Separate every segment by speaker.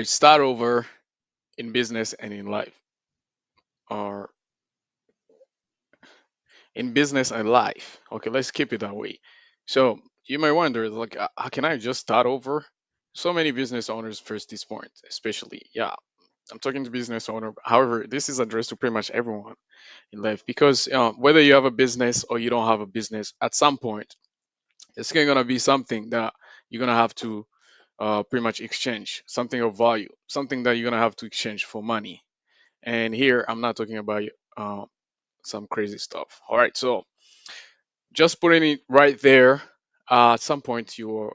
Speaker 1: Start over in business and in life, or in business and life. Okay, let's keep it that way. So you might wonder, like, how can I just start over? So many business owners first this point, especially. Yeah, I'm talking to business owner. However, this is addressed to pretty much everyone in life because whether you have a business or you don't have a business, at some point, it's gonna be something that you're gonna have to pretty much exchange something of value, something that you're gonna have to exchange for money. And here, I'm not talking about uh, some crazy stuff. All right, so just putting it right there. At some point, you will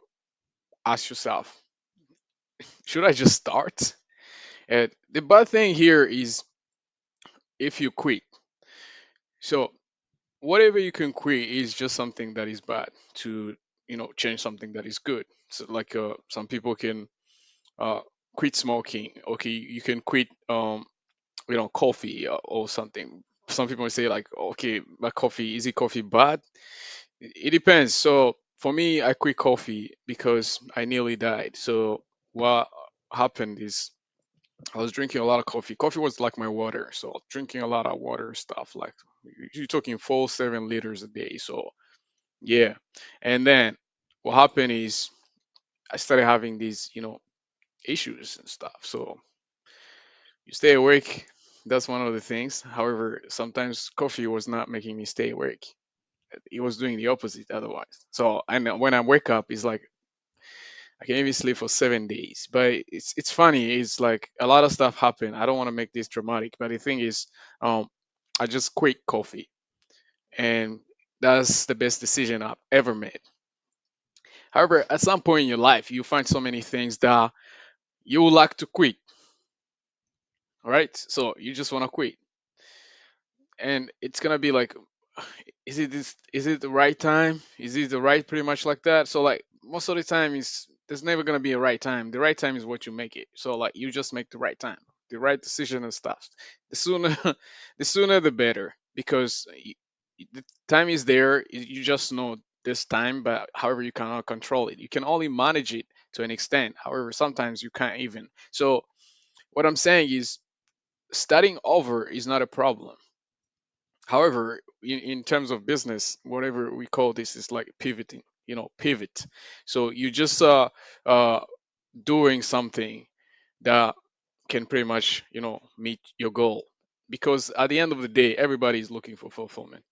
Speaker 1: ask yourself, should I just start? And the bad thing here is if you quit. So whatever you can quit is just something that is bad to change something that is good. So like some people can uh, quit smoking. Okay, you can quit coffee or something. Some people say like, okay, but coffee, is it coffee bad? It depends. So for me, I quit coffee because I nearly died. So what happened is I was drinking a lot of coffee. Coffee was like my water. So drinking a lot of water stuff, like you're talking 4 7 liters a day. So yeah. And then what happened is I started having these, issues and stuff. So you stay awake. That's one of the things. However, sometimes coffee was not making me stay awake. It was doing the opposite otherwise. So and when I wake up, it's like I can even sleep for 7 days. But it's funny. It's like a lot of stuff happened. I don't want to make this dramatic, but the thing is, um, I just quit coffee, and that's the best decision I've ever made. However, at some point in your life, you find so many things that you would like to quit. All right, so you just want to quit, and it's gonna be like, is it the right time? Is it the right, pretty much like that? So like most of the time is there's never gonna be a right time. The right time is what you make it. So like you just make the right time, the right decision and stuff. The sooner the sooner the better, because the time is there. You just know this time, but however you cannot control it. You can only manage it to an extent. However, sometimes you can't even. So what I'm saying is starting over is not a problem. However, in terms of business, whatever we call this is like pivoting, pivot. So you just uh doing something that can pretty much, meet your goal. Because at the end of the day, everybody is looking for fulfillment.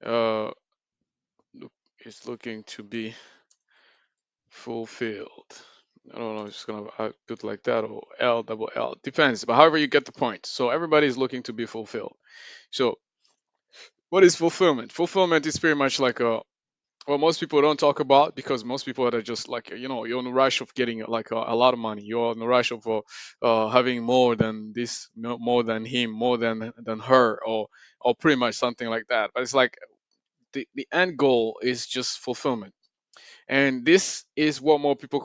Speaker 1: Uh look, it's looking to be fulfilled. I don't know, it's just gonna put like that or L double L. Depends, but however you get the point. So everybody is looking to be fulfilled. So what is fulfillment? Fulfillment is pretty much like a well, most people don't talk about because most people are just like you're in a rush of getting like a lot of money. You're in a rush of having more than this, more than him, more than her, or pretty much something like that. But it's like the end goal is just fulfillment, and this is what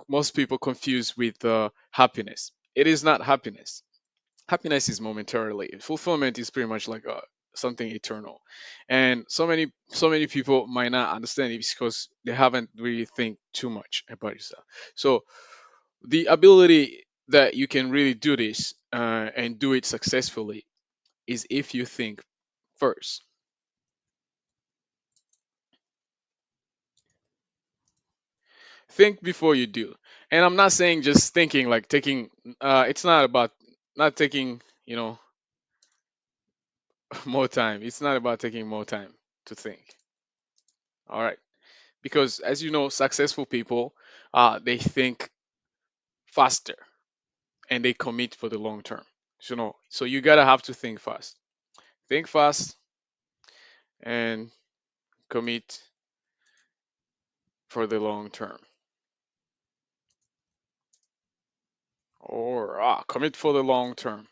Speaker 1: most people confuse with happiness. It is not happiness. Happiness is momentarily. Fulfillment is pretty much like something eternal, and so many people might not understand it because they haven't really think too much about yourself. So the ability that you can really do this and do it successfully is if you think first. Think before you do. And I'm not saying just thinking like taking. It's not about not taking more time. It's not about taking more time to think. All right, because as you know, successful people they think faster and they commit for the long term. So you gotta have to think fast and commit for the long term, or commit for the long term.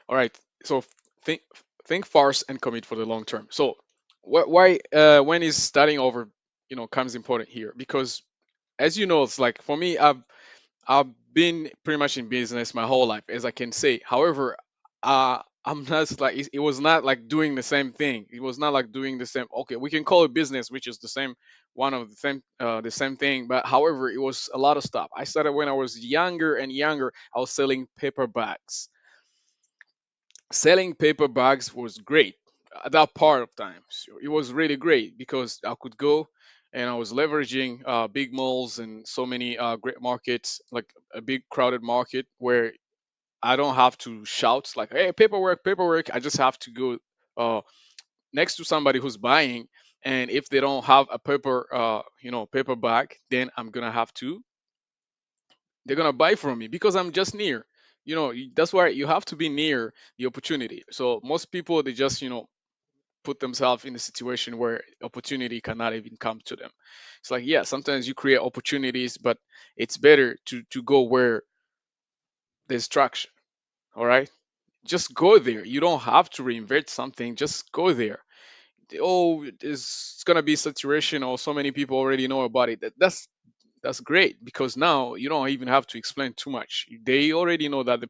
Speaker 1: All right, so think think fast and commit for the long term. So why when is starting over comes important here? Because as you know, it's like for me, I've been pretty much in business my whole life, as I can say. However, I'm not like it was not like doing the same thing. It was not like doing the same. Okay, we can call it business, which is the same one of the same thing. But however, it was a lot of stuff. I started when I was younger and younger. I was selling paper bags. Selling paper bags was great at that part of time. So it was really great because I could go and I was leveraging big malls and so many great markets, like a big crowded market where I don't have to shout like, "Hey, paperwork, paperwork." I just have to go uh, next to somebody who's buying, and if they don't have a paper bag, then I'm gonna have to. They're gonna buy from me because I'm just near. That's why you have to be near the opportunity. So most people they just put themselves in a situation where opportunity cannot even come to them. It's like yeah, sometimes you create opportunities, but it's better to go where there's traction. All right, just go there. You don't have to reinvent something. Just go there. Oh, it's gonna be saturation, or so many people already know about it. That's great because now you don't even have to explain too much. They already know that the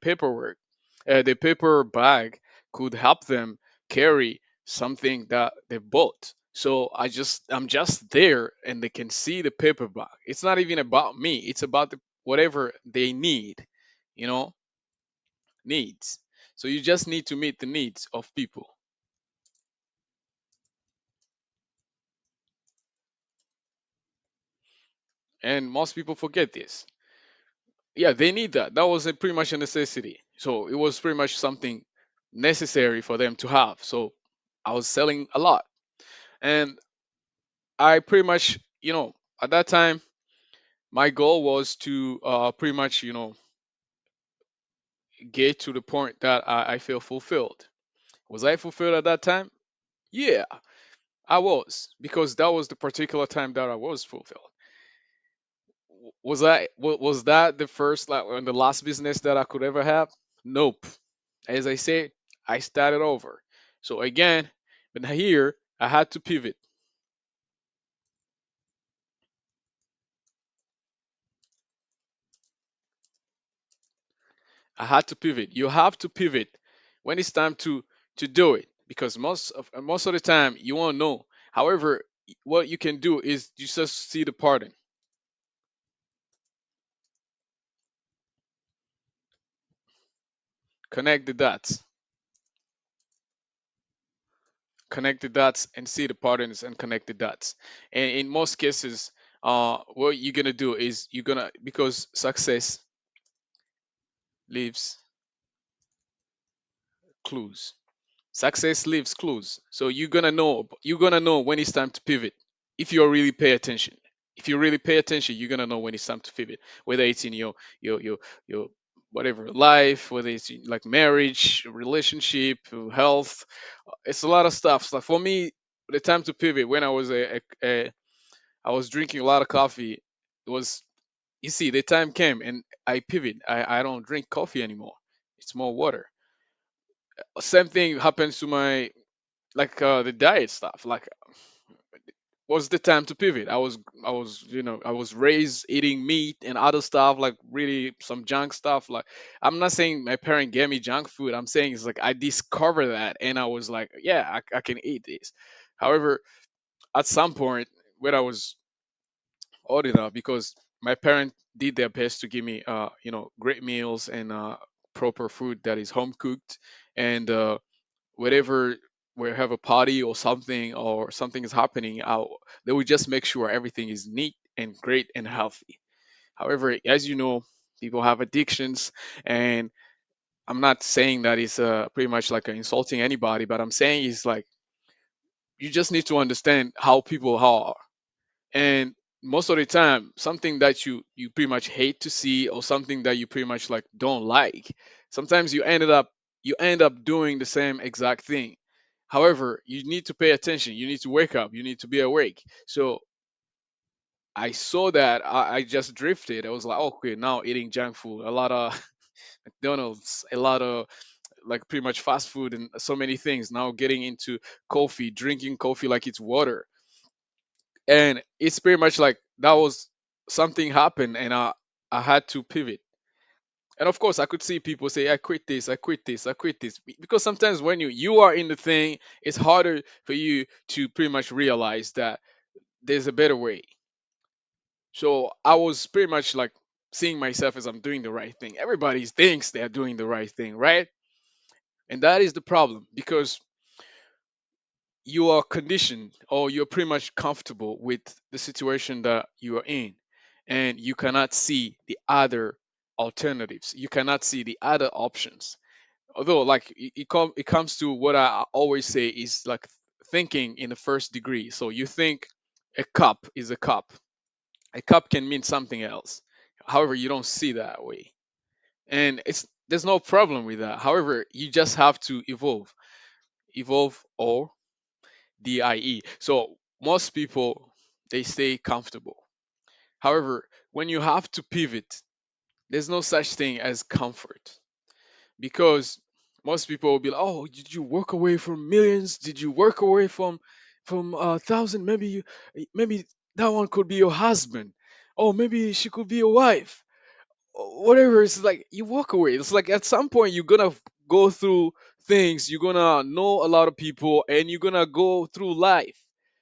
Speaker 1: paper bag could help them carry something that they bought. So I'm just there and they can see the paper bag. It's not even about me. It's about whatever they need, you know, needs. So you just need to meet the needs of people. And most people forget this. Yeah, they need that. That was pretty much a necessity. So it was pretty much something necessary for them to have. So I was selling a lot. And I pretty much, at that time, my goal was to pretty much, get to the point that I feel fulfilled. Was I fulfilled at that time? Yeah, I was, because that was the particular time that I was fulfilled. Was that the first like and the last business that I could ever have? Nope. As I said, I started over. So again, but here I had to pivot. I had to pivot. You have to pivot when it's time to do it because most of the time you won't know. However, what you can do is you just see the pattern, connect the dots, connect the dots, and see the patterns and connect the dots. And in most cases, what you're gonna do is you're gonna because success leaves clues. Success leaves clues. So you're gonna know when it's time to pivot if you really pay attention. If you really pay attention, you're gonna know when it's time to pivot. Whether it's in your whatever life, whether it's in, like marriage, relationship, health, it's a lot of stuff. So for me, the time to pivot when I was I was drinking a lot of coffee. It was you see the time came and I pivot. I don't drink coffee anymore. It's more water. Same thing happens to my the diet stuff. Like was the time to pivot. I was raised eating meat and other stuff like really some junk stuff. Like I'm not saying my parent gave me junk food. I'm saying it's like I discovered that and I was like, yeah, I can eat this. However, at some point when I was old enough, because my parent did their best to give me great meals and proper food that is home cooked and wherever we have a party or something is happening, they would just make sure everything is neat and great and healthy. However, as you know, people have addictions, and I'm not saying that it's pretty much like insulting anybody, but I'm saying it's like you just need to understand how people are, and most of the time, something that you pretty much hate to see or something that you pretty much like don't like, sometimes you end up doing the same exact thing. However, you need to pay attention, you need to wake up, you need to be awake. So I saw that I just drifted. I was like, okay, now eating junk food, a lot of McDonald's, a lot of like pretty much fast food and so many things. Now getting into coffee, drinking coffee like it's water, and it's pretty much like that was something happened and I had to pivot. And of course, I could see people say, "I quit this, I quit this, I quit this," because sometimes when you are in the thing, it's harder for you to pretty much realize that there's a better way. So I was pretty much like seeing myself as I'm doing the right thing. Everybody thinks they're doing the right thing, right? And that is the problem because you are conditioned or you're pretty much comfortable with the situation that you are in, and you cannot see the other alternatives. You cannot see the other options. Although, like it comes to what I always say is like thinking in the first degree. So you think a cup is a cup. A cup can mean something else. However, you don't see that way, and it's there's no problem with that. However, you just have to evolve, or DIE. So most people, they stay comfortable. However, when you have to pivot, there's no such thing as comfort, because most people will be like, "Oh, did you work away from millions? Did you work away from a thousand? Maybe that one could be your husband. Oh, maybe she could be your wife. Whatever." It's like you walk away. It's like at some point you're gonna go through things. You're gonna know a lot of people, and you're gonna go through life.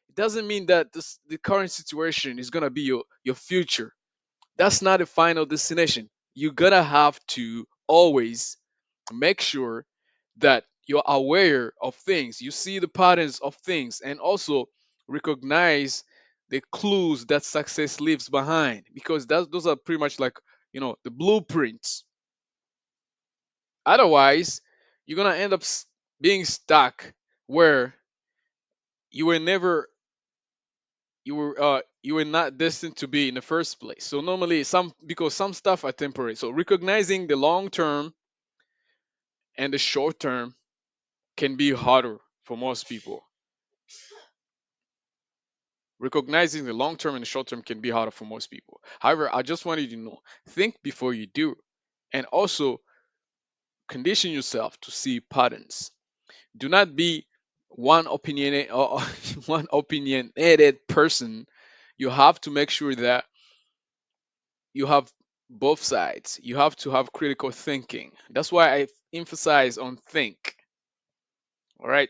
Speaker 1: It doesn't mean that the current situation is gonna be your future. That's not a final destination. You're gonna have to always make sure that you're aware of things. You see the patterns of things, and also recognize the clues that success leaves behind, because those are pretty much like, the blueprints. Otherwise, you're gonna end up being stuck where you were never you were not destined to be in the first place. So normally, because some stuff are temporary. So recognizing the long term and the short term can be harder for most people. Recognizing the long term and the short term can be harder for most people. However, I just wanted you to know, think before you do, and also condition yourself to see patterns. Do not be one opinionated or one opinionated person. You have to make sure that you have both sides. You have to have critical thinking. That's why I emphasize on think. All right.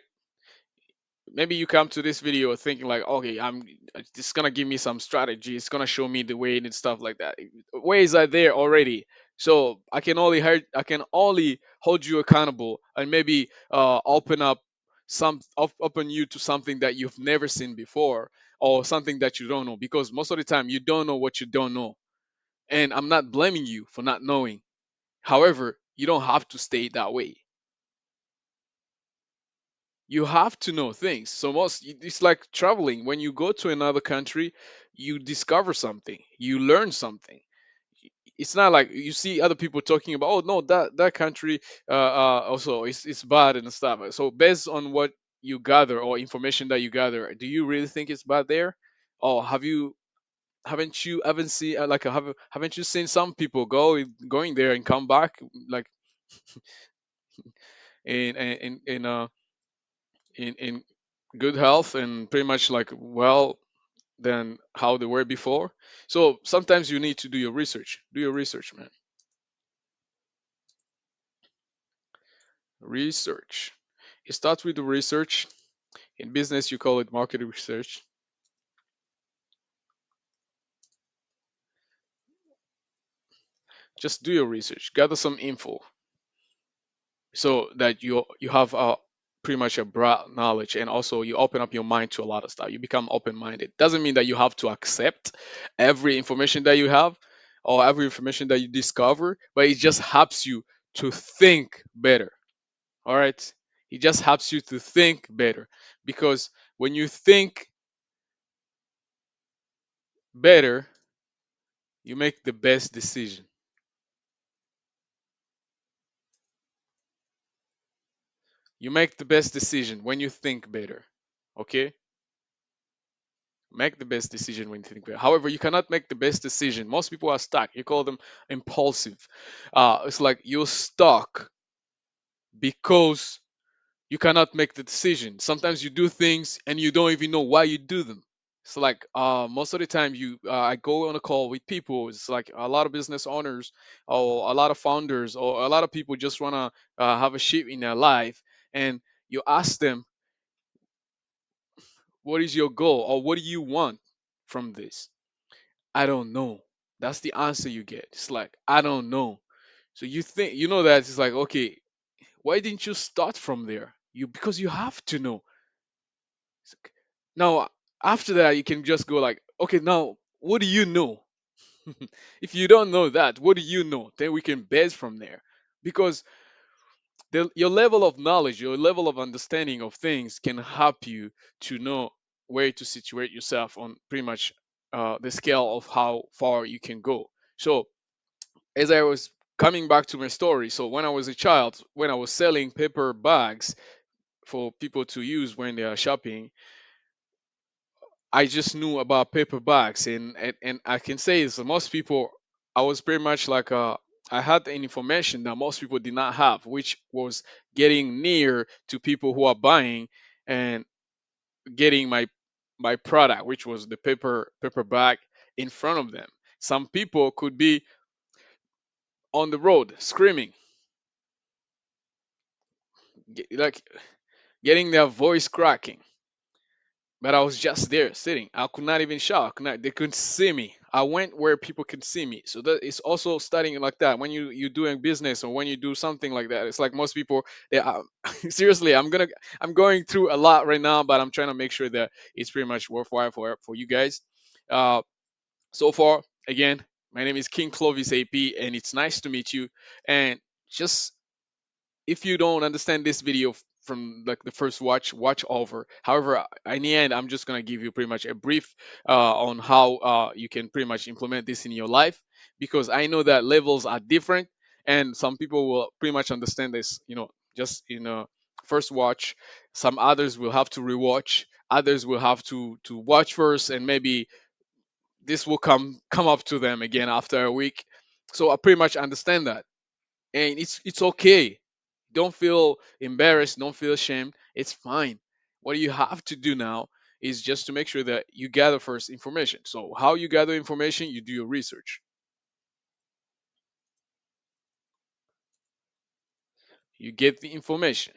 Speaker 1: Maybe you come to this video thinking like, okay, I'm it's gonna give me some strategy. It's gonna show me the way and stuff like that. Ways are there already. So I can only hold you accountable, and maybe open you to something that you've never seen before, or something that you don't know, because most of the time you don't know what you don't know. And I'm not blaming you for not knowing. However, you don't have to stay that way. You have to know things. So it's like traveling. When you go to another country, you discover something, you learn something. It's not like you see other people talking about, oh no, that country also it's bad and stuff. So based on what you gather or information that you gather, do you really think it's bad there? Or haven't seen haven't you seen some people going there and come back like in in good health and pretty much like well than how they were before. So sometimes you need to do your research. Do your research, man. Research. It starts with the research. In business, you call it market research. Just do your research. Gather some info so that you have pretty much a broad knowledge, and also you open up your mind to a lot of stuff. You become open-minded. Doesn't mean that you have to accept every information that you have or every information that you discover, but it just helps you to think better. All right. It just helps you to think better, because when you think better, you make the best decision. You make the best decision when you think better. Okay? Make the best decision when you think better. However, you cannot make the best decision. Most people are stuck. You call them impulsive. It's like you're stuck because you cannot make the decision. Sometimes you do things and you don't even know why you do them. It's like most of the time I go on a call with people. It's like a lot of business owners or a lot of founders or a lot of people just wanna have a shift in their life, and you ask them, "What is your goal or what do you want from this?" I don't know. That's the answer you get. It's like I don't know. So you think you know that it's like okay, why didn't you start from there? You because you have to know. It's like- Now after that you can just go like, okay, now what do you know? If you don't know that, what do you know? Then we can base from there. Because your level of knowledge, your level of understanding of things can help you to know where to situate yourself on pretty much the scale of how far you can go. So, as I was coming back to my story, so when I was a child, when I was selling paper bags for people to use when they are shopping, I just knew about paper bags, and I can say is most people, I was pretty much like I had the information that most people did not have, which was getting near to people who are buying and getting my product, which was the paper bag in front of them. Some people could be on the road screaming, like getting their voice cracking. But I was just there sitting. I could not even shout. They couldn't see me. I went where people could see me. So that it's also starting like that. When you're doing business or when you do something like that, it's like most people. They are, seriously. I'm going through a lot right now, but I'm trying to make sure that it's pretty much worthwhile for you guys. Uh, so far, again, my name is King Clovis AP, and it's nice to meet you. And just if you don't understand this video from like the first watch over. However, in the end, I'm just gonna give you pretty much a brief on how you can pretty much implement this in your life, because I know that levels are different and some people will pretty much understand this, just in a first watch. Some others will have to rewatch, others will have to watch first, and maybe this will come up to them again after a week. So I pretty much understand that, and it's okay. Don't feel embarrassed, don't feel ashamed. It's fine. What you have to do now is just to make sure that you gather first information. So how you gather information? You do your research. You get the information.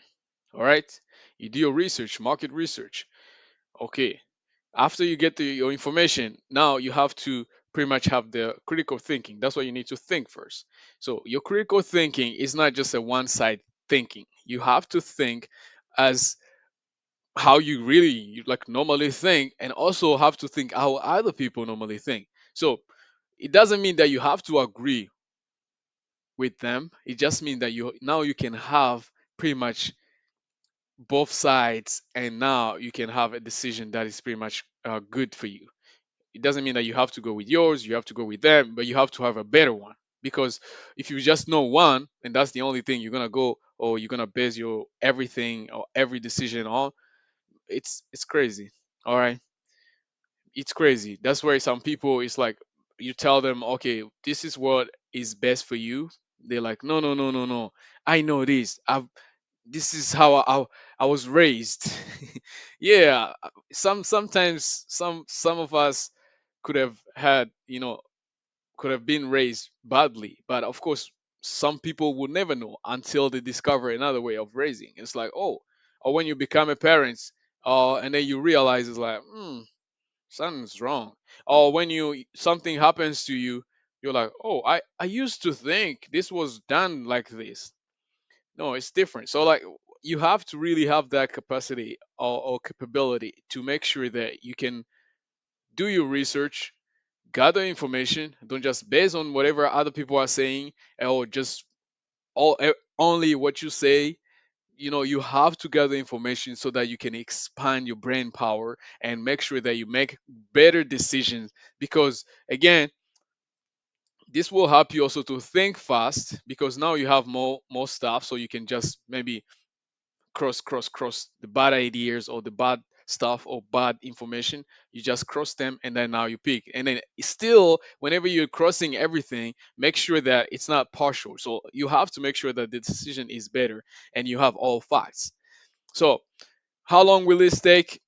Speaker 1: All right, you do your research, market research. Okay, after you get your information, now you have to pretty much have the critical thinking. That's what you need to think first. So your critical thinking is not just a one side thinking. You have to think as how you really like normally think, and also have to think how other people normally think. So it doesn't mean that you have to agree with them. It just means that you can have pretty much both sides, and now you can have a decision that is pretty much good for you. It doesn't mean that you have to go with yours, you have to go with them, but you have to have a better one. Because if you just know one and that's the only thing you're gonna go, or you're gonna base your everything or every decision on, it's crazy. All right, it's crazy. That's why some people, it's like you tell them, okay, this is what is best for you. They're like, no, no, no, no, no. I know this. This is how I was raised. Yeah, sometimes some of us could have had, could have been raised badly, but of course, some people will never know until they discover another way of raising. It's like, oh, or when you become a parent, and then you realize it's like, something's wrong. Or when you something happens to you, you're like, oh, I used to think this was done like this. No, it's different. So like you have to really have that capacity or capability to make sure that you can do your research, gather information, don't just base on whatever other people are saying, or just only what you say. You have to gather information so that you can expand your brain power and make sure that you make better decisions, because again, this will help you also to think fast, because now you have more stuff, so you can just maybe cross the bad ideas or the bad stuff or bad information. You just cross them, and then now you pick, and then still whenever you're crossing everything, make sure that it's not partial. So you have to make sure that the decision is better and you have all facts. So how long will this take?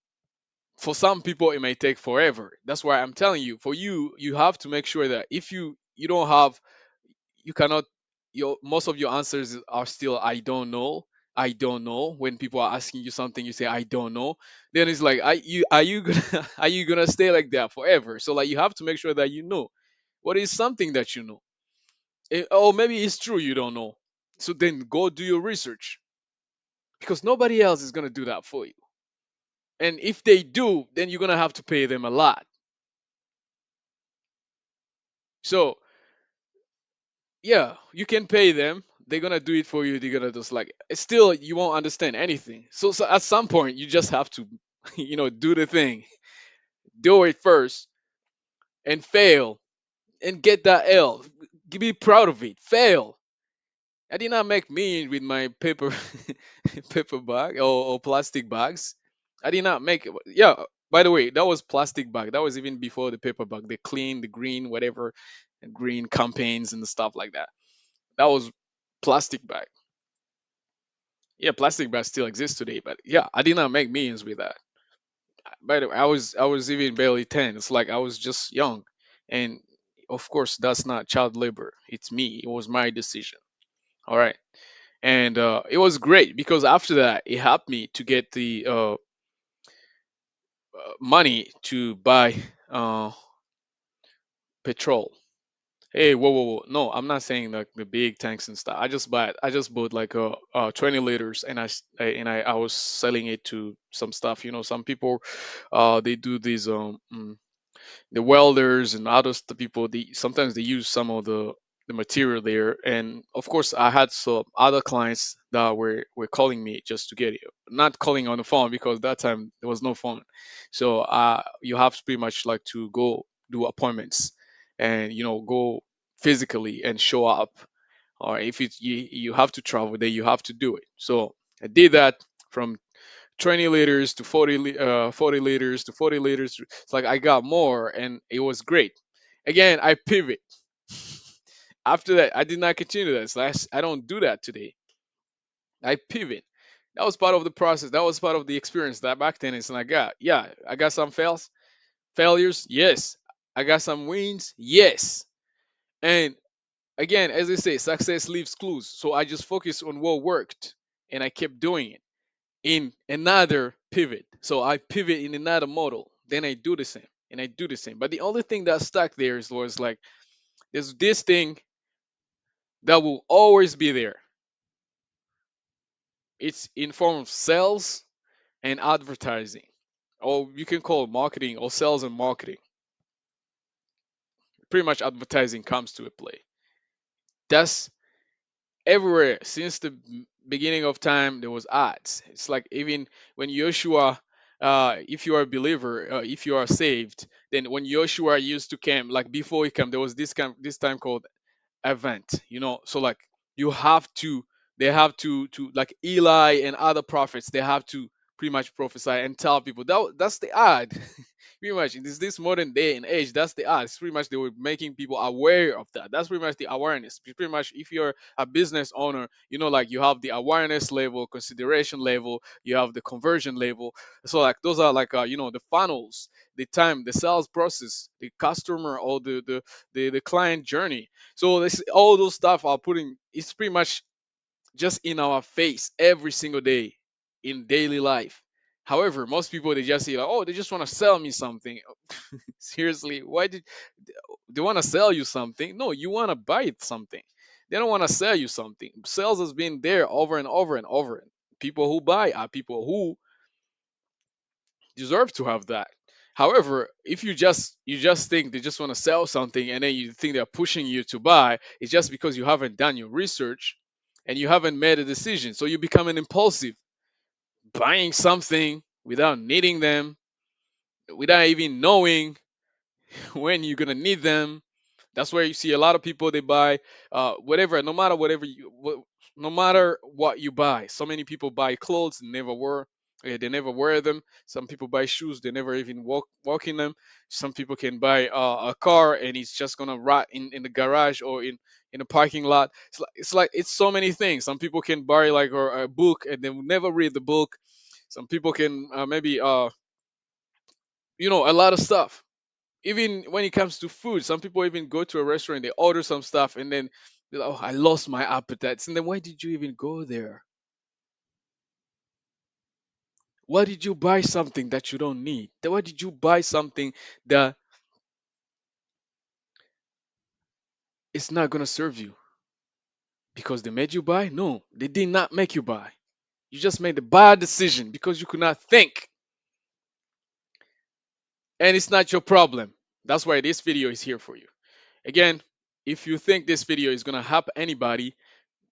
Speaker 1: For some people, it may take forever. That's why I'm telling you. For you, you have to make sure that if you don't have, you cannot, your most of your answers are still I don't know. I don't know. When people are asking you something, you say I don't know. Then it's like, are you gonna are you gonna stay like that forever? So like you have to make sure that you know what is something that you know. Or maybe it's true you don't know. So then go do your research, because nobody else is gonna do that for you. And if they do, then you're gonna have to pay them a lot. So yeah, you can pay them. They're gonna do it for you. They're gonna just like, still you won't understand anything. So at some point you just have to, do the thing, do it first, and fail, and get that L. Be proud of it. Fail. I did not make millions with my paper paper bag, or plastic bags. I did not make it. Yeah. By the way, that was plastic bag. That was even before the paper bag. The clean, the green, whatever, and green campaigns and stuff like that. That was plastic bag. Yeah, plastic bags still exist today, but yeah, I did not make millions with that. By the way, I was even barely 10. It's like I was just young, and of course that's not child labor. It's me. It was my decision. All right, and it was great because after that it helped me to get the money to buy uh, petrol. Hey, whoa, whoa, whoa! No, I'm not saying like the big tanks and stuff. I just bought like 20 liters, and I was selling it to some stuff. Some people, they do these the welders and others, the people, sometimes they use some of the material there. And of course I had some other clients that were calling me just to get it, not calling on the phone because that time there was no phone. So you have to pretty much like to go do appointments, and go physically and show up. Or if you have to travel, then you have to do it. So I did that from 20 liters to 40 liters to 40 liters. It's like I got more, and it was great. Again, I pivot. After that, I did not continue that. I don't do that today. I pivot. That was part of the process. That was part of the experience that back then. It's like, yeah, I got some failures. Yes. I got some wins. Yes. And again, as they say, success leaves clues. So I just focused on what worked, and I kept doing it in another pivot. So I pivot in another model. Then I do the same, and I do the same. But the only thing that stuck there was like, there's this thing that will always be there. It's in form of sales and advertising, or you can call it marketing or sales and marketing. Pretty much advertising comes to a play. That's everywhere since the beginning of time. There was ads. It's like even when Joshua, if you are a believer, if you are saved, then when Joshua used to camp, like before he came, there was this time called event. So like you have to they have to like Eli and other prophets, they have to pretty much prophesy and tell people that's the ad. Pretty much in this modern day and age, that's the ad. It's pretty much they were making people aware of that. That's pretty much the awareness. Pretty much if you're a business owner, like you have the awareness level, consideration level, you have the conversion level. So like those are like the funnels, the time, the sales process, the customer, or the client journey. So this all those stuff are putting, it's pretty much just in our face every single day in daily life. However, most people, they just say like, oh, they just want to sell me something. Seriously, why did they want to sell you something? No, you want to buy it something. They don't want to sell you something. Sales has been there over and over and over. People who buy are people who deserve to have that. However, if you just think they just want to sell something, and then you think they're pushing you to buy, it's just because you haven't done your research and you haven't made a decision. So you become an impulsive, buying something without needing them, without even knowing when you're gonna need them. That's where you see a lot of people, they buy whatever, no matter no matter what you buy. So many people buy clothes and never wear. They never wear them. Some people buy shoes, they never even walk in them. Some people can buy a car, and it's just gonna rot in the garage or in a parking lot. It's so many things. Some people can buy like a book and they will never read the book. Some people can maybe A lot of stuff. Even when it comes to food, some people even go to a restaurant, they order some stuff, and then they're like, oh, I lost my appetite. And then why did you even go there? Why did you buy something that you don't need? Then why did you buy something that is not gonna serve you? Because they made you buy? No, they did not make you buy. You just made a bad decision because you could not think. And it's not your problem. That's why this video is here for you. Again, if you think this video is gonna help anybody,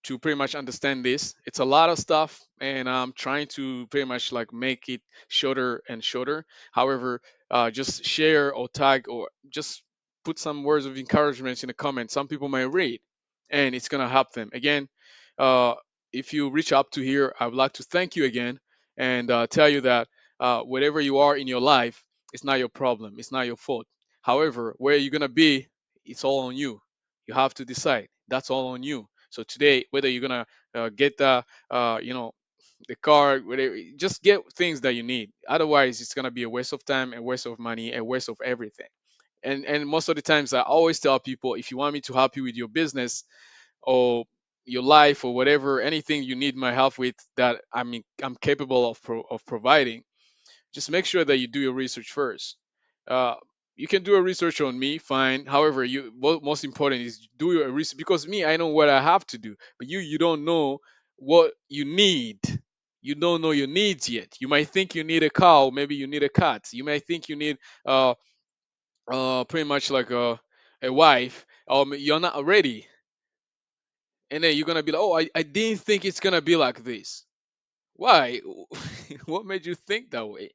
Speaker 1: to pretty much understand this. It's a lot of stuff, and I'm trying to pretty much like make it shorter and shorter. However, just share or tag or just put some words of encouragement in the comments. Some people might read, and it's gonna help them. Again, uh, if you reach up to here, I would like to thank you again and tell you that whatever you are in your life, it's not your problem. It's not your fault. However, where you're gonna be, it's all on you. You have to decide. That's all on you. So today, whether you're gonna get the car, whatever, just get things that you need. Otherwise, it's gonna be a waste of time, a waste of money, a waste of everything. And most of the times, I always tell people, if you want me to help you with your business or your life or whatever, anything you need my help with, that I'm capable of providing, just make sure that you do your research first. Uh, you can do a research on me, fine. However, most important is do your research, because me, I know what I have to do, but you don't know what you need. You don't know your needs yet. You might think you need a cow, maybe you need a cat. You might think you need uh pretty much like a wife, or you're not ready, and then you're gonna be like, oh, I didn't think it's gonna be like this. Why? What made you think that way?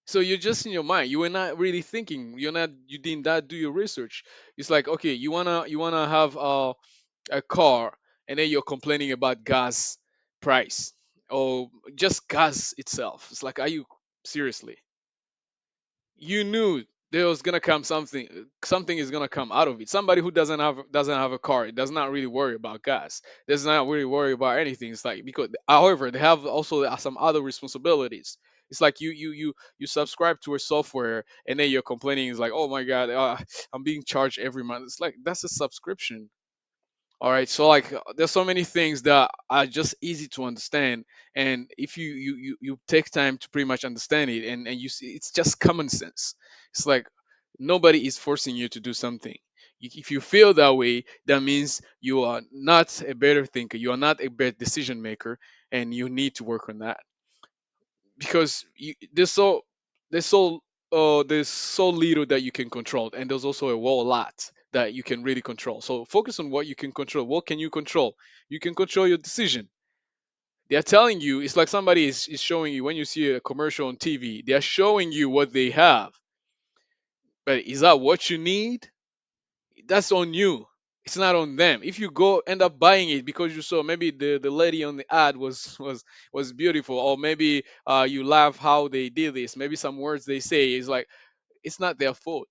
Speaker 1: So you're just in your mind. You were not really thinking. You did not do your research. It's like, okay, you wanna have a car, and then you're complaining about gas price or just gas itself. It's like, are you seriously? You knew there was gonna come something is gonna come out of it. Somebody who doesn't have a car, does not really worry about gas, does not really worry about anything. It's like, because however, they have also some other responsibilities. It's like you subscribe to a software, and then you're complaining. It's like, oh my god, I'm being charged every month. It's like, that's a subscription. All right, so like, there's so many things that are just easy to understand, and if you take time to pretty much understand it, and you see, it's just common sense. It's like, nobody is forcing you to do something. If you feel that way, that means you are not a better thinker, you are not a better decision maker, and you need to work on that, because there's so little that you can control, and there's also a whole lot that you can really control. So focus on what you can control. What can you control? You can control your decision. They're telling you, it's like somebody is showing you, when you see a commercial on TV, they're showing you what they have, but is that what you need? That's on you. It's not on them. If you go end up buying it because you saw maybe the lady on the ad was beautiful, or maybe you love how they did this, maybe some words they say is like, it's not their fault.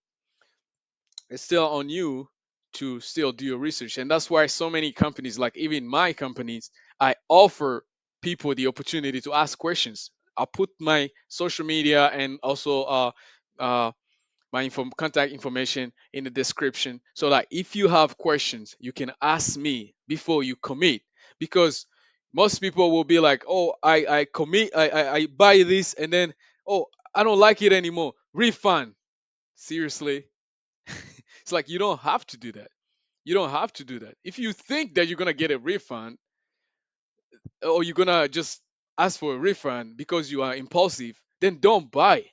Speaker 1: It's still on you to still do your research. And that's why so many companies, like even my companies, I offer people the opportunity to ask questions. I'll put my social media and also uh, my contact information in the description, so that if you have questions, you can ask me before you commit. Because most people will be like, oh, I commit, I buy this, and then, oh, I don't like it anymore, refund. Seriously? It's like, you don't have to do that. You don't have to do that. If you think that you're gonna get a refund, or you're gonna just ask for a refund because you are impulsive, then don't buy.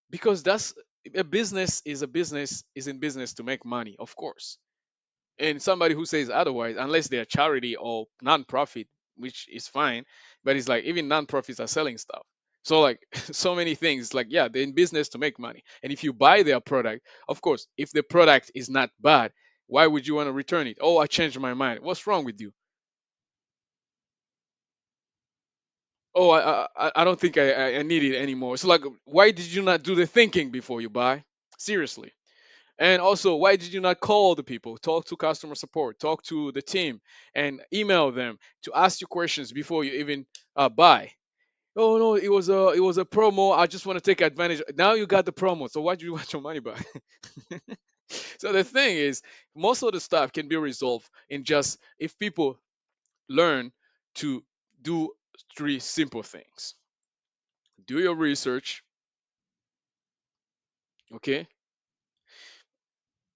Speaker 1: Because that's a business is in business to make money, of course. And somebody who says otherwise, unless they're charity or non-profit, which is fine, but it's like, even non-profits are selling stuff. So like, so many things, like, yeah, they're in business to make money, and if you buy their product, of course, if the product is not bad, why would you want to return it? Oh, I changed my mind. What's wrong with you? Oh, I don't think I need it anymore. So like, why did you not do the thinking before you buy? Seriously. And also, why did you not call the people, talk to customer support, talk to the team, and email them to ask you questions before you even buy? Oh no, it was a promo. I just want to take advantage. Now you got the promo, so why do you want your money back? So the thing is, most of the stuff can be resolved in just if people learn to do three simple things. Do your research, okay?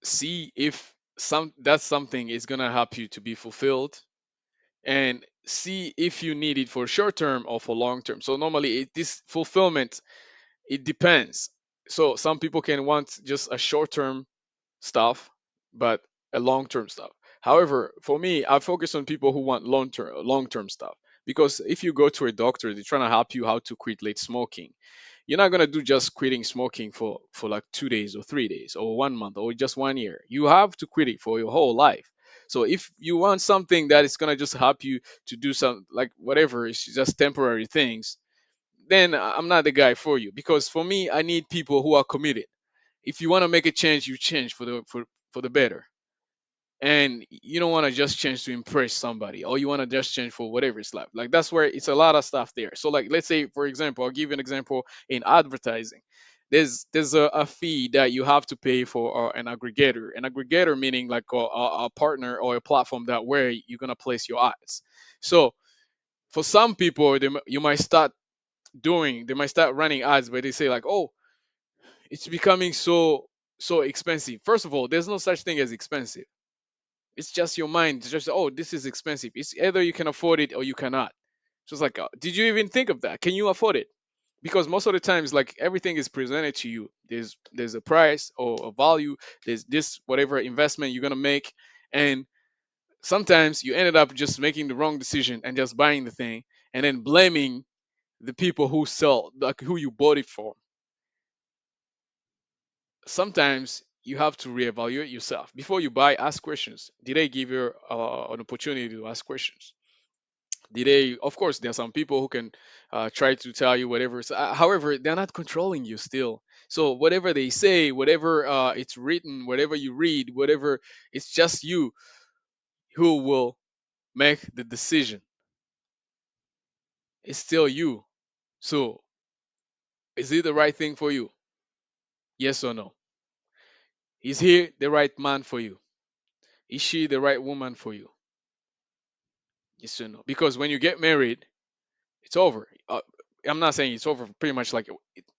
Speaker 1: See if that's something is gonna help you to be fulfilled, and see if you need it for short term or for long term. So normally this fulfillment, it depends. So some people can want just a short term stuff, but a long term stuff. However, for me, I focus on people who want long term stuff. Because if you go to a doctor, they're trying to help you how to quit late smoking. You're not gonna do just quitting smoking for like 2 days or 3 days or 1 month or just 1 year. You have to quit it for your whole life. So if you want something that is gonna just help you to do some like whatever, it's just temporary things, then I'm not the guy for you. Because for me, I need people who are committed. If you want to make a change, you change for the better. And you don't want to just change to impress somebody, or you want to just change for whatever it's like that's where it's a lot of stuff there. So like, let's say for example, I'll give you an example. In advertising, there's a fee that you have to pay for an aggregator meaning like a partner or a platform that where you're going to place your ads. So for some people, they might start running ads, but they say like, oh, it's becoming so expensive. First of all, there's no such thing as expensive. It's just your mind. It's just, oh, this is expensive. It's either you can afford it or you cannot. So it's like, did you even think of that? Can you afford it? Because most of the times, like everything is presented to you. There's a price or a value. There's this whatever investment you're gonna make, and sometimes you ended up just making the wrong decision and just buying the thing, and then blaming the people who sell, like who you bought it for. Sometimes you have to reevaluate yourself before you buy. Ask questions. Did they give you an opportunity to ask questions? Did they? Of course, there are some people who can try to tell you whatever. However, they're not controlling you still. So whatever they say, whatever it's written, whatever you read, whatever, it's just you who will make the decision. It's still you. So is it the right thing for you? Yes or no? Is he the right man for you? Is she the right woman for you? Yes or no? Because when you get married, it's over. I'm not saying it's over. Pretty much like,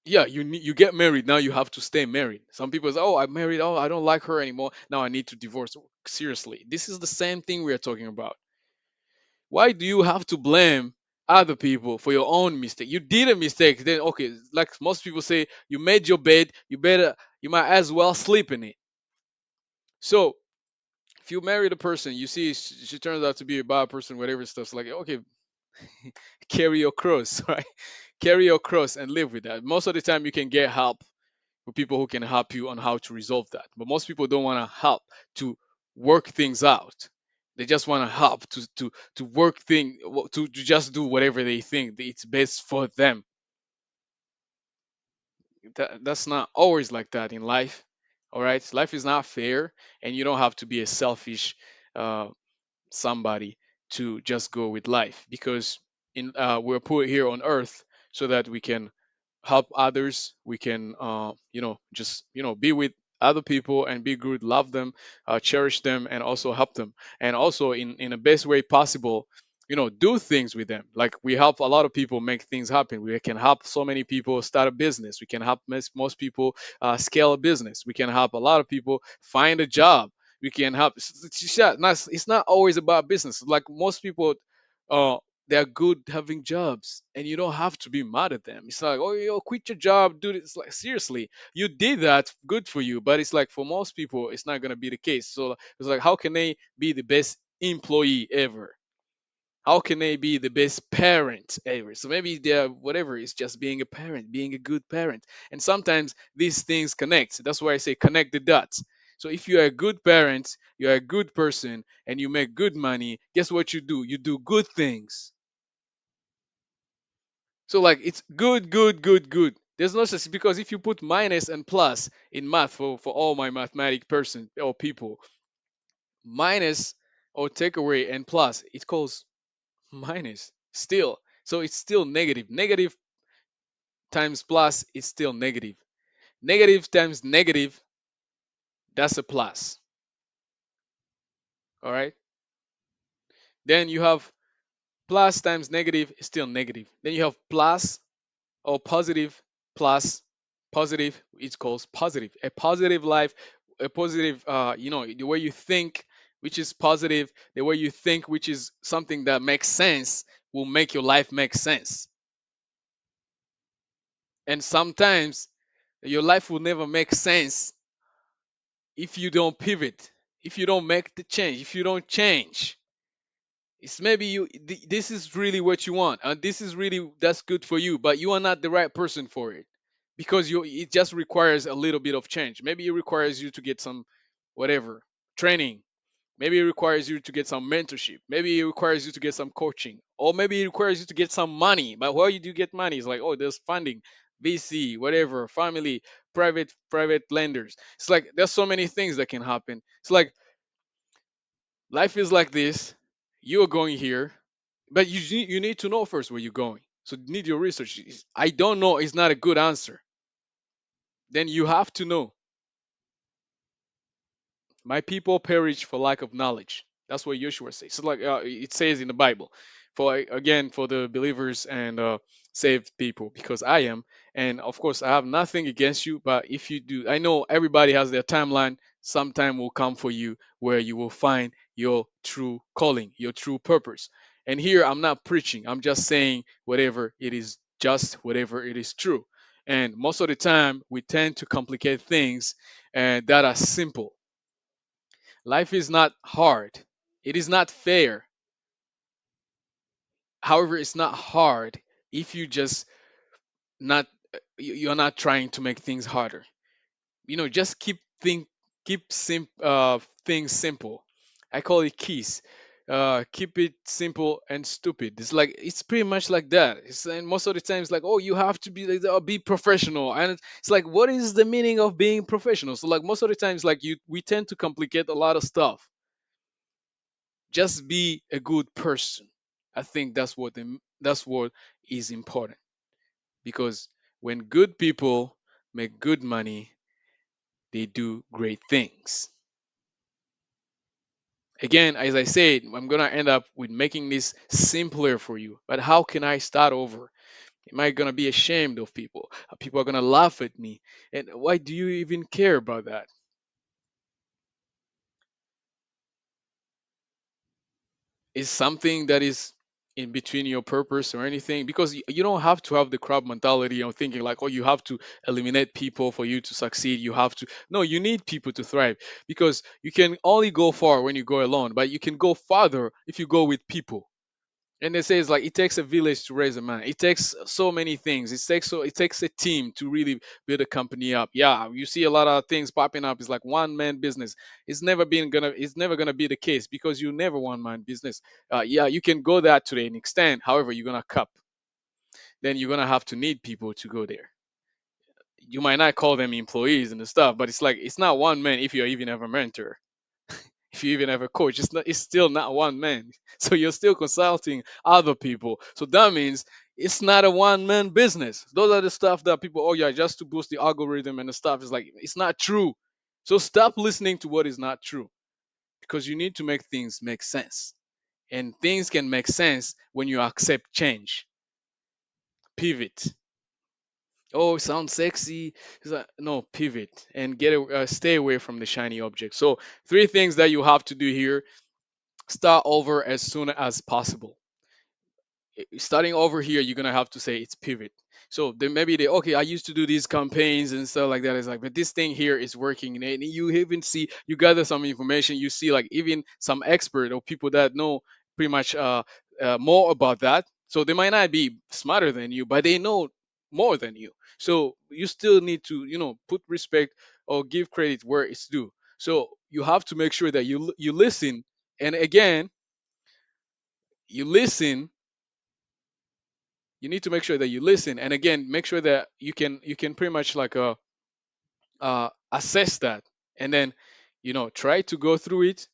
Speaker 1: yeah, you get married now. You have to stay married. Some people say, "Oh, I'm married. Oh, I don't like her anymore. Now I need to divorce." Seriously, this is the same thing we are talking about. Why do you have to blame other people for your own mistake? You did a mistake. Then okay, like most people say, you made your bed. You might as well sleep in it. So if you married a person, you see she turns out to be a bad person, whatever stuff's like, okay, carry your cross, right? Carry your cross and live with that. Most of the time, you can get help with people who can help you on how to resolve that. But most people don't want to help to work things out. They just want to help to work to just do whatever they think that it's best for them. That's not always like that in life. All right, life is not fair, and you don't have to be a selfish uh, somebody to just go with life, because we're put here on earth so that we can help others. We can just be with other people and be good, love them, cherish them, and also help them, and also in the best way possible, do things with them. Like we help a lot of people make things happen. We can help so many people start a business. We can help most people scale a business. We can help a lot of people find a job. We can help. It's not always about business. Like most people, uh, they're good having jobs, and you don't have to be mad at them. It's like, oh, quit your job, dude. It's like, seriously, you did that, good for you. But it's like, for most people, it's not gonna be the case. So it's like, how can they be the best employee ever? How can they be the best parent ever? So maybe they're whatever, it's just being a parent, being a good parent. And sometimes these things connect. That's why I say connect the dots. So if you're a good parent, you're a good person, and you make good money, guess what you do? You do good things. So like, it's good, good, good, good. There's no such, because if you put minus and plus in math, for all my mathematic person or people, minus or take away and plus, it calls minus still. So it's still negative. Negative times plus is still negative. Negative times negative, that's a plus. All right. Then you have plus times negative is still negative. Then you have plus or positive plus positive, it calls positive. A positive life, a positive, the way you think, which is positive, the way you think, which is something that makes sense, will make your life make sense. And sometimes your life will never make sense if you don't pivot, if you don't make the change, if you don't change. It's maybe this is really what you want, and this is really that's good for you, but you are not the right person for it because it just requires a little bit of change. Maybe it requires you to get some whatever training. Maybe it requires you to get some mentorship. Maybe it requires you to get some coaching, or maybe it requires you to get some money. But where you do get money is like, oh, there's funding, VC, whatever, family, private lenders. It's like there's so many things that can happen. It's like life is like this. You're going here, but you need to know first where you're going. So you need your research. I don't know is not a good answer. Then you have to know. My people perish for lack of knowledge. That's what Yeshua says. So like it says in the Bible, for again for the believers and saved people, because I am, and of course I have nothing against you. But if you do, I know everybody has their timeline. Sometime will come for you where you will find your true calling, your true purpose. And here I'm not preaching. I'm just saying whatever it is, just whatever it is true. And most of the time we tend to complicate things and that are simple. Life is not hard. It is not fair. However, it's not hard if you just not you're not trying to make things harder. Just keep things simple. I call it keys. Keep it simple and stupid. It's like it's pretty much like that. And most of the times, like, oh, you have to be like, oh, be professional, and it's like, what is the meaning of being professional? So, like, most of the times, like, we tend to complicate a lot of stuff. Just be a good person. I think that's what is important, because when good people make good money, they do great things. Again, as I said, I'm gonna end up with making this simpler for you. But how can I start over? Am I gonna be ashamed of people? People are gonna laugh at me. And why do you even care about that? Is something that is in between your purpose or anything, because you don't have to have the crowd mentality of thinking like, oh, you have to eliminate people for you to succeed. You have to, no, you need people to thrive, because you can only go far when you go alone, but you can go farther if you go with people. And they say it's like it takes a village to raise a man. It takes so many things. It takes a team to really build a company up. Yeah, you see a lot of things popping up. It's like one man business. It's never gonna be the case, because you never one man business. Yeah, you can go that to an extent. However, you're gonna cup. Then you're gonna have to need people to go there. You might not call them employees and the stuff, but it's like it's not one man if you even have a mentor. If you even have a coach, it's still not one man. So you're still consulting other people. So that means it's not a one man business. Those are the stuff that people, oh yeah, just to boost the algorithm and the stuff is like it's not true. So stop listening to what is not true, because you need to make things make sense. And things can make sense when you accept change. Pivot. Oh, it sounds sexy. It's like, no, pivot and stay away from the shiny object. So three things that you have to do here: start over as soon as possible. Starting over here, you're gonna have to say it's pivot. So then maybe okay, I used to do these campaigns and stuff like that. It's like, but this thing here is working, and you even see, you gather some information, you see like even some expert or people that know pretty much more about that. So they might not be smarter than you, but they know more than you. So you still need to put respect or give credit where it's due. So you have to make sure that you listen, and again, you listen. You need to make sure that you listen, and again, make sure that you can pretty much like assess that, and then try to go through it.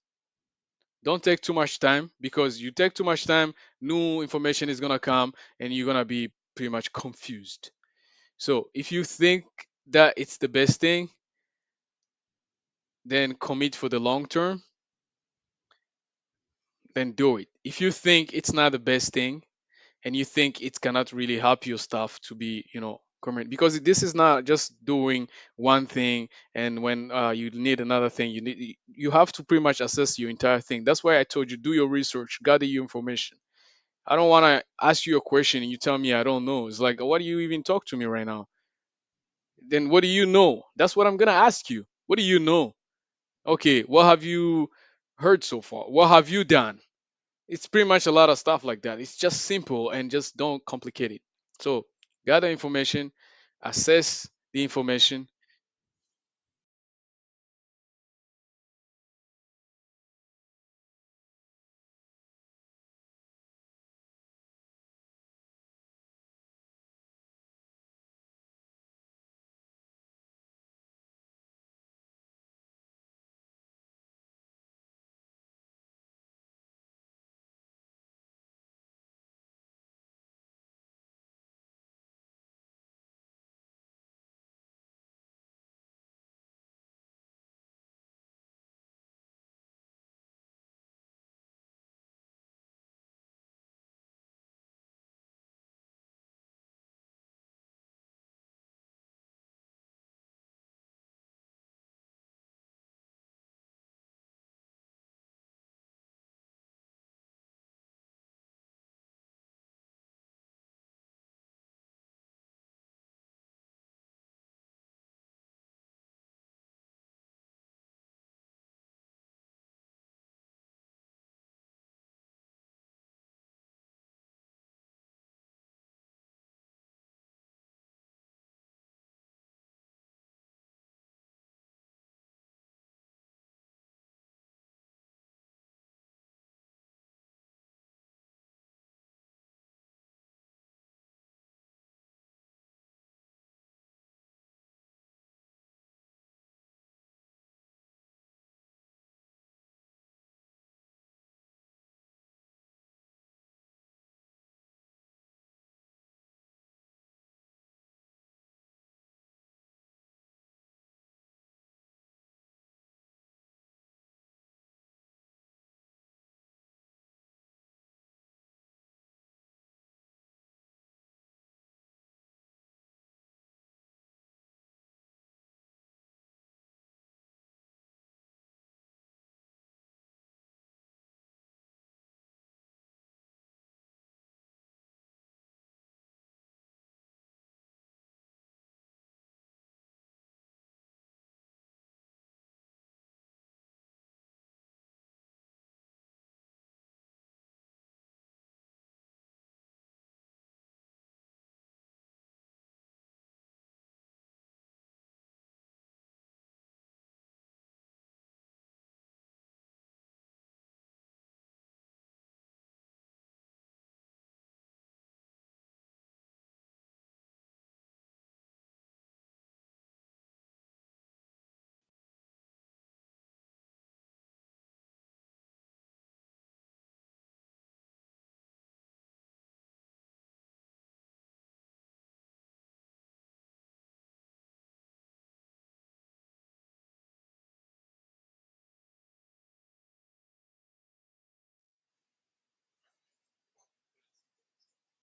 Speaker 1: Don't take too much time, because you take too much time, new information is going to come and you're going to be pretty much confused. So if you think that it's the best thing, then commit for the long term, then do it. If you think it's not the best thing and you think it cannot really help your stuff to be, current, because this is not just doing one thing, and when you need another thing, you have to pretty much assess your entire thing. That's why I told you, do your research, gather your information. I don't want to ask you a question and you tell me I don't know. It's like, what do you even talk to me right now? Then what do you know? That's what I'm gonna ask you. What do you know? Okay, what have you heard so far? What have you done? It's pretty much a lot of stuff like that. It's just simple, and just don't complicate it. So gather information, assess the information,